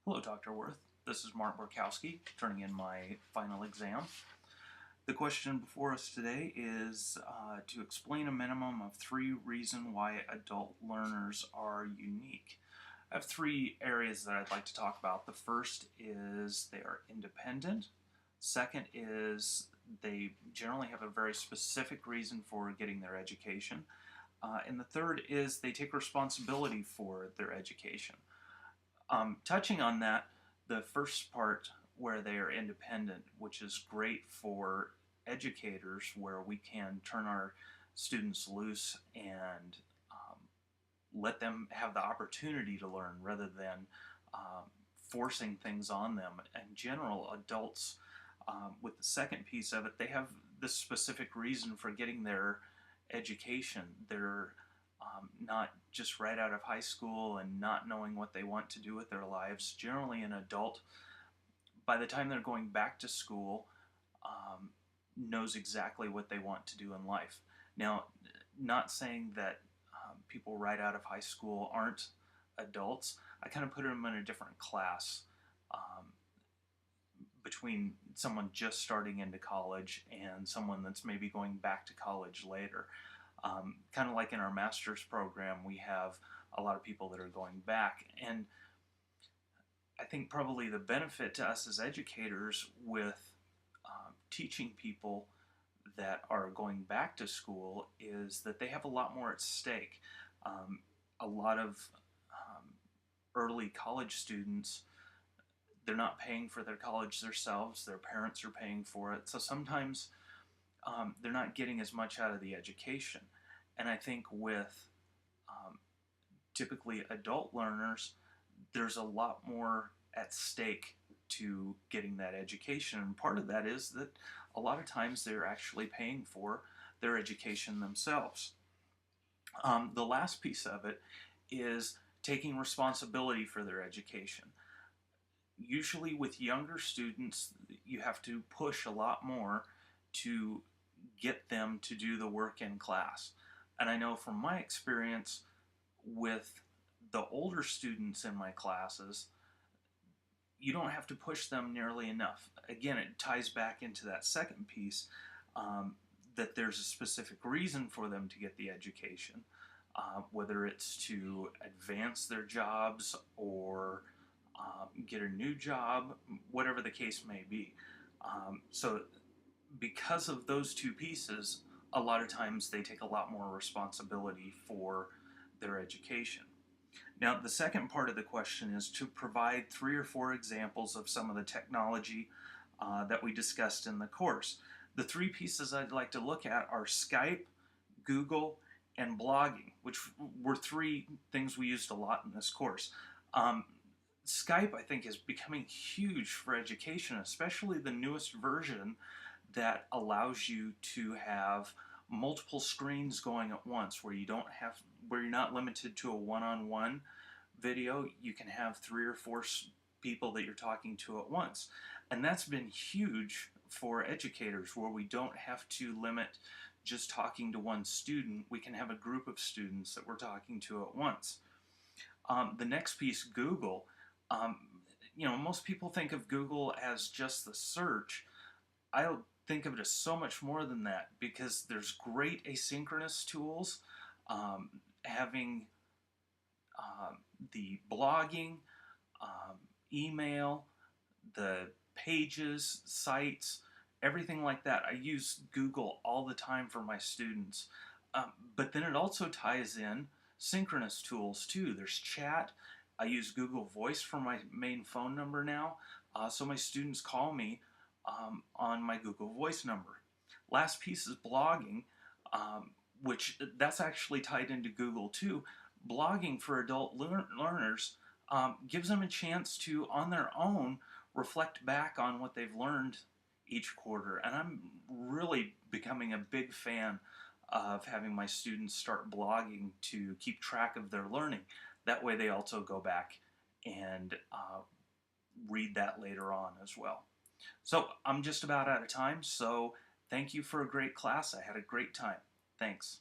Hello, Dr. Worth. This is Mark Borkowski, turning in my final exam. The question before us today is to explain a minimum of 3 reasons why adult learners are unique. I have 3 areas that I'd like to talk about. The first is they are independent. Second is they generally have a very specific reason for getting their education. And the third is they take responsibility for their education. Touching on that, the first part where they are independent, which is great for educators, where we can turn our students loose and let them have the opportunity to learn rather than forcing things on them. In general, adults, with the second piece of it, they have this specific reason for getting their education. They're not just right out of high school and not knowing what they want to do with their lives. Generally, an adult, by the time they're going back to school, knows exactly what they want to do in life. Now, not saying that people right out of high school aren't adults. I kind of put them in a different class between someone just starting into college and someone that's maybe going back to college later. Kind of like in our master's program, we have a lot of people that are going back. And I think probably the benefit to us as educators with teaching people that are going back to school is that they have a lot more at stake. A lot of early college students, they're not paying for their college themselves, their parents are paying for it. So sometimes they're not getting as much out of the education. And I think with typically adult learners, there's a lot more at stake to getting that education. And part of that is that a lot of times they're actually paying for their education themselves. The last piece of it is taking responsibility for their education. Usually with younger students, you have to push a lot more to get them to do the work in class. And I know from my experience with the older students in my classes, you don't have to push them nearly enough. Again, it ties back into that second piece, that there's a specific reason for them to get the education, whether it's to advance their jobs or get a new job, whatever the case may be. So because of those two pieces, a lot of times they take a lot more responsibility for their education. Now, the second part of the question is to provide 3 or 4 examples of some of the technology that we discussed in the course. The 3 pieces I'd like to look at are Skype, Google, and blogging, which were 3 things we used a lot in this course. Skype, I think, is becoming huge for education, especially the newest version that allows you to have multiple screens going at once, where you're not limited to a one-on-one video. You can have 3 or 4 people that you're talking to at once, and that's been huge for educators, where we don't have to limit just talking to one student. We can have a group of students that we're talking to at once. The next piece, Google. Most people think of Google as just the search. I think of it as so much more than that, because there's great asynchronous tools, having the blogging, email, the pages, sites, everything like that. I use Google all the time for my students. But then it also ties in synchronous tools too. There's chat. I use Google Voice for my main phone number now, so my students call me on my Google Voice number. Last piece is blogging, which that's actually tied into Google too. Blogging for adult learners gives them a chance to, on their own, reflect back on what they've learned each quarter. And I'm really becoming a big fan of having my students start blogging to keep track of their learning. That way they also go back and read that later on as well. So I'm just about out of time, so thank you for a great class. I had a great time. Thanks.